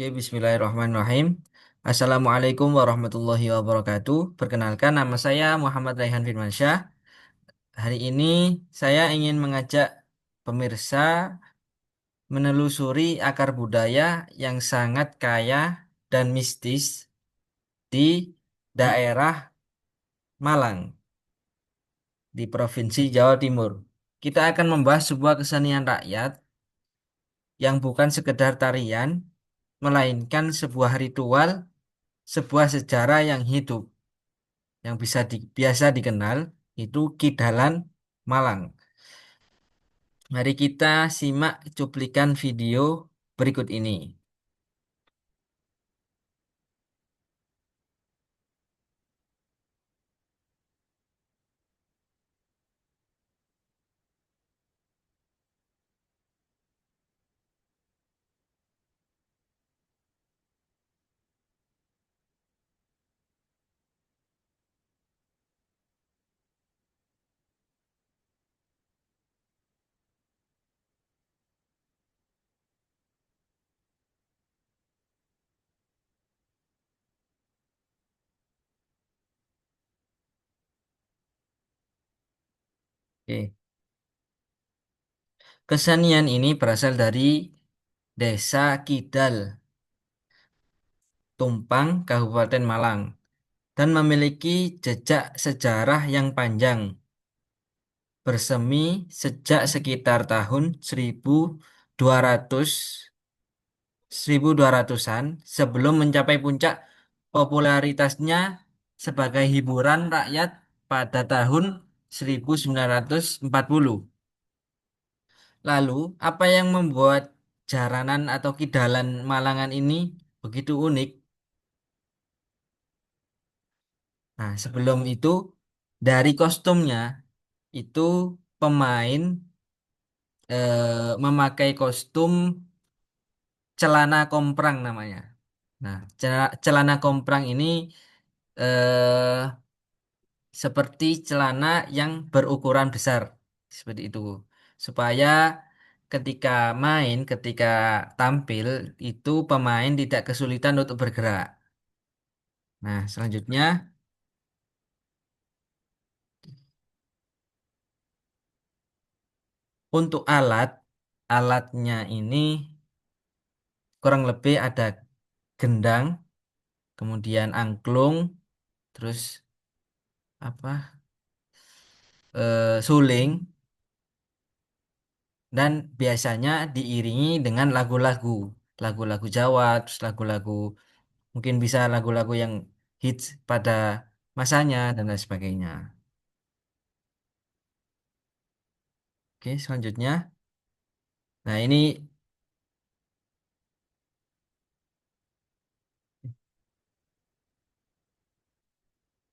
Oke, Bismillahirrahmanirrahim. Assalamualaikum warahmatullahi wabarakatuh. Perkenalkan, nama saya Muhammad Raihan Firmansyah. Hari ini saya ingin mengajak pemirsa menelusuri akar budaya yang sangat kaya dan mistis di daerah Malang, di Provinsi Jawa Timur. Kita akan membahas sebuah kesenian rakyat yang bukan sekedar tarian, melainkan sebuah ritual, sebuah sejarah yang hidup, yang biasa dikenal itu Kidalan Malang. Mari kita simak cuplikan video berikut ini. Oke. Kesenian ini berasal dari Desa Kidal, Tumpang, Kabupaten Malang, dan memiliki jejak sejarah yang panjang, bersemi sejak sekitar tahun 1200 1200-an sebelum mencapai puncak popularitasnya sebagai hiburan rakyat pada tahun 1940. Lalu, apa yang membuat jaranan atau kidalan Malangan ini begitu unik? Nah, sebelum itu, dari kostumnya itu pemain memakai kostum celana komprang namanya. Nah, celana komprang ini eh, seperti celana yang berukuran besar seperti itu, supaya ketika tampil itu pemain tidak kesulitan untuk bergerak. Nah, selanjutnya untuk alatnya ini kurang lebih ada gendang, kemudian angklung, terus apa, suling, dan biasanya diiringi dengan lagu-lagu Jawa, terus lagu-lagu, mungkin bisa lagu-lagu yang hits pada masanya dan lain sebagainya. Oke, selanjutnya. Nah, ini,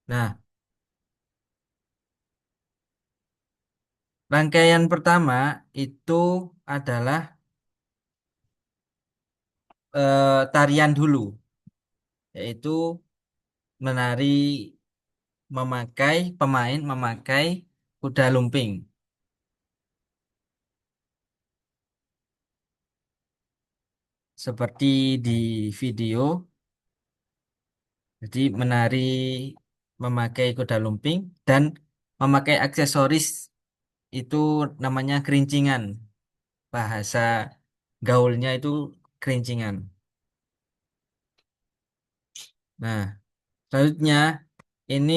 nah, rangkaian pertama itu adalah tarian dulu, yaitu menari pemain memakai kuda lumping. Seperti di video, jadi menari memakai kuda lumping dan memakai aksesoris itu namanya kerincingan. Bahasa gaulnya itu kerincingan. Nah, selanjutnya ini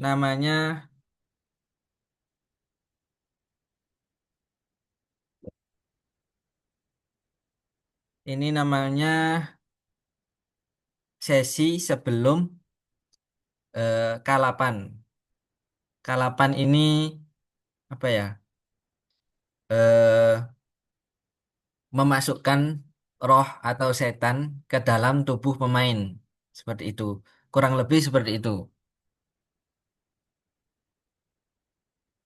namanya ini namanya sesi sebelum kalapan. Kalapan ini apa ya? eh Memasukkan roh atau setan ke dalam tubuh pemain. Seperti itu. Kurang lebih seperti itu.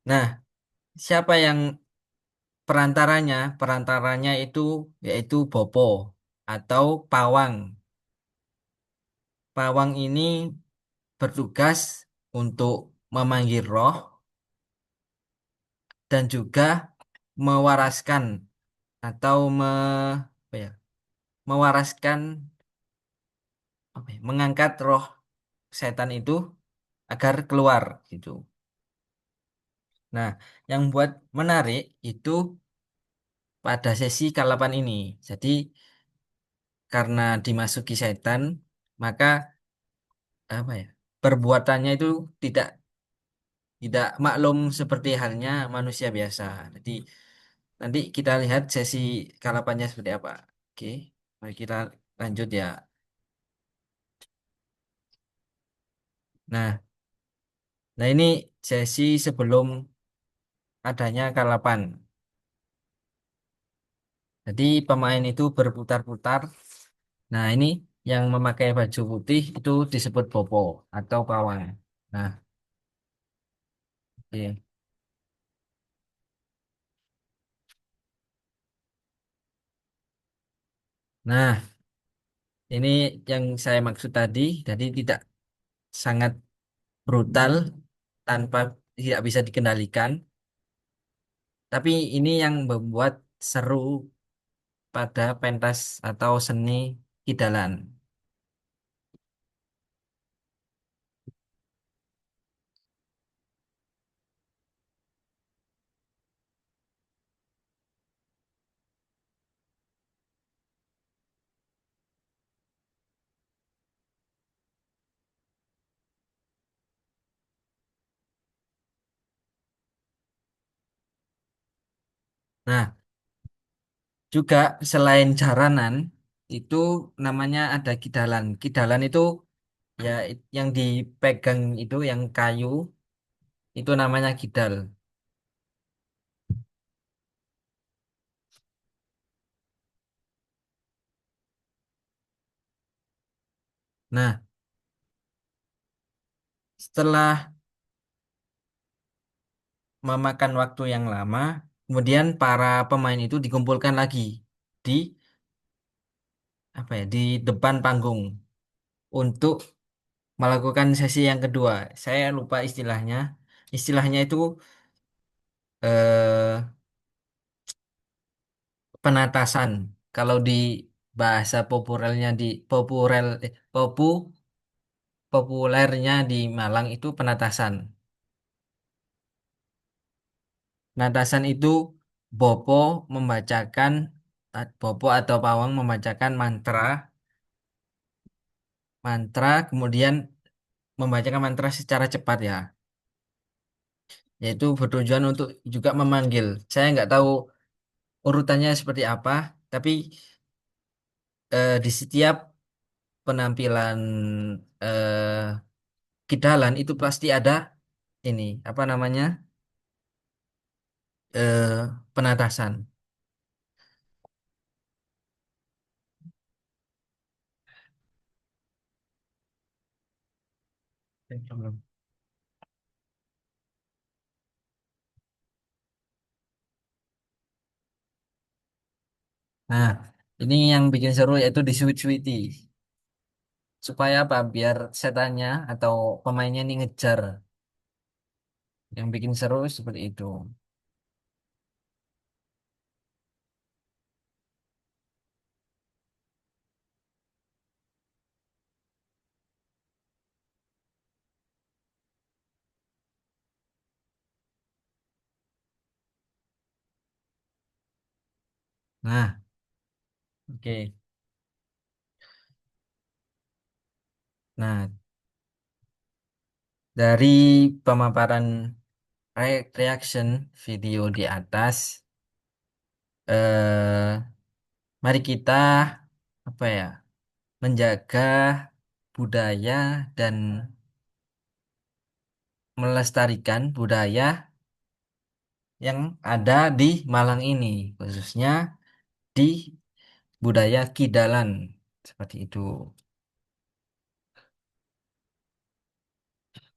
Nah, siapa yang perantaranya? Perantaranya itu yaitu Bopo atau Pawang. Pawang ini bertugas untuk memanggil roh dan juga mewaraskan atau apa ya, mewaraskan apa ya, mengangkat roh setan itu agar keluar gitu. Nah, yang buat menarik itu pada sesi kalapan ini. Jadi karena dimasuki setan, maka apa ya, perbuatannya itu tidak tidak maklum seperti halnya manusia biasa. Jadi nanti kita lihat sesi kalapannya seperti apa. Oke, mari kita lanjut ya. Nah, nah ini sesi sebelum adanya kalapan. Jadi pemain itu berputar-putar. Nah, ini yang memakai baju putih itu disebut bopo atau pawang. Nah, oke. Nah, ini yang saya maksud tadi. Jadi tidak sangat brutal tanpa tidak bisa dikendalikan. Tapi ini yang membuat seru pada pentas atau seni kidalan. Nah, juga selain jaranan, itu namanya ada kidalan. Kidalan itu ya yang dipegang itu yang kayu, itu namanya kidal. Nah, setelah memakan waktu yang lama, kemudian para pemain itu dikumpulkan lagi di apa ya, di depan panggung untuk melakukan sesi yang kedua. Saya lupa istilahnya. Istilahnya itu eh, penatasan. Kalau di bahasa populernya di populernya di Malang itu penatasan. Penatasan itu Bopo membacakan Bopo atau Pawang membacakan mantra kemudian membacakan mantra secara cepat ya, yaitu bertujuan untuk juga memanggil. Saya nggak tahu urutannya seperti apa, tapi di setiap penampilan kidalan itu pasti ada ini apa namanya penatasan. Nah, ini yang bikin seru yaitu di Sweet supaya apa? Biar setannya atau pemainnya ini ngejar. Yang bikin seru seperti itu. Nah, oke. Nah, dari pemaparan reaction video di atas, eh, mari kita apa ya, menjaga budaya dan melestarikan budaya yang ada di Malang ini, khususnya di budaya Kidalan seperti itu.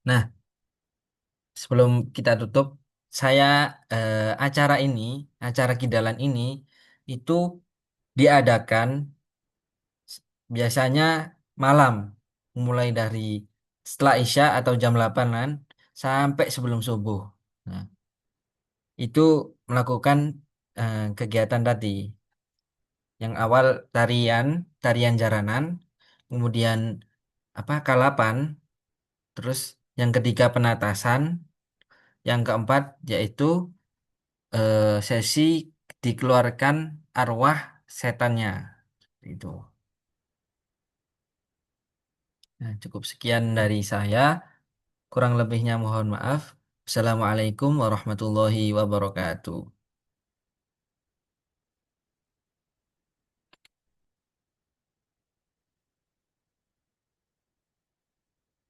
Nah, sebelum kita tutup, saya acara Kidalan ini itu diadakan biasanya malam, mulai dari setelah Isya atau jam 8-an sampai sebelum subuh. Nah, itu melakukan kegiatan tadi Yang awal tarian, tarian jaranan, kemudian apa kalapan, terus yang ketiga penatasan, yang keempat yaitu sesi dikeluarkan arwah setannya. Itu. Nah, cukup sekian dari saya. Kurang lebihnya mohon maaf. Assalamualaikum warahmatullahi wabarakatuh.